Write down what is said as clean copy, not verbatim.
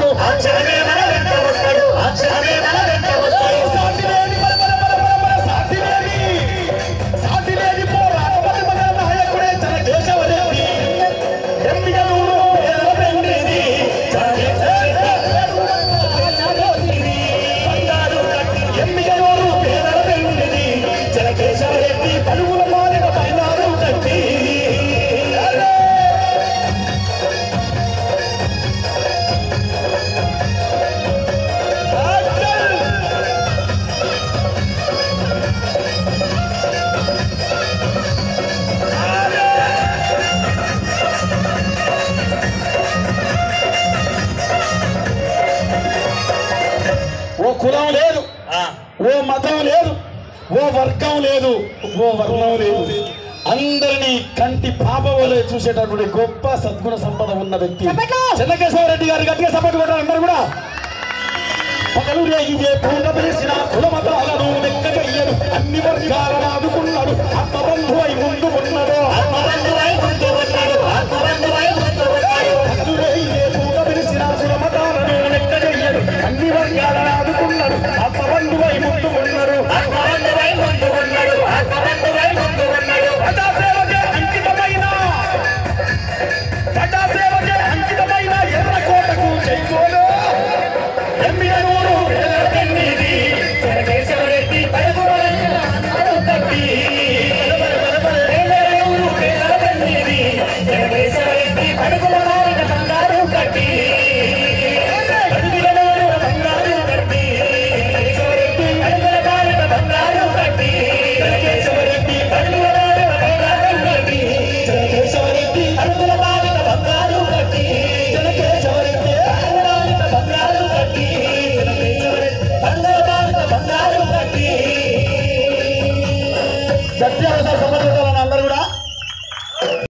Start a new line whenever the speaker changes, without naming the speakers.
వస్తాడు అక్షరమే మన వెంట వస్తాడు అక్షరమే మన వెంట వస్తాడు సాటిలేని పోరాట నాయకుడే జన కేశవరెడ్డి ఎమ్మిగనూరు పేదల పెండిది ఎమ్మిగనూరు పేదల పెండిది జన కేశవరెడ్డి పలువుల మాలిన పైనారు కట్టి ఓ కులం లేదు ఓ మతం లేదు ఓ వర్గం లేదు ఓ వర్ణం లేదు అందరినీ కంటి పాపవలే చూసేటటువంటి గొప్ప సద్గుణ సంపద ఉన్న వ్యక్తి చెన్నకేశవరెడ్డి గారు. గట్టిగా సపోర్ట్ కొట్టారు అందరూ కూడా. పగలు రేగితే పూట వేసిన కుల మతాలను లెక్కయ్యడు అన్ని వర్గాలను ఆదుకున్నాడు ఆత్మబంధువై ముందు ఉన్నాడు పగలు రేగితే పూట వేసిన కుల మతాలను లెక్కయ్యడు అన్ని వర్గాలను ఆదుకున్నాడు ఆత్మబంధువై ముందు ఉన్నాడు ప్రజాసేవకే అంకితమైన ఎర్రకోటకు జైకోలు ఎమ్మిగనూరు పేదల పెన్నిది జన కేశవరెడ్డి పలువురు కట్టి ఎమ్మిగనూరు పేదల పెన్నిది జన కేశవరెడ్డి పలువుల మారిన బంగారు కట్టి పలువుల బంగారు కట్టి కేశవరెడ్డి పలువుల మారిన బంగారు కట్టి కేశవరెడ్డి పలువుల మారిన బంగారు కట్టి కేశవరెడ్డి పలువుల మారిన బంగారు కట్టి కేశవరెడ్డి బంగారు కట్టి బంగారు కట్టి సత్యాల సంబంధం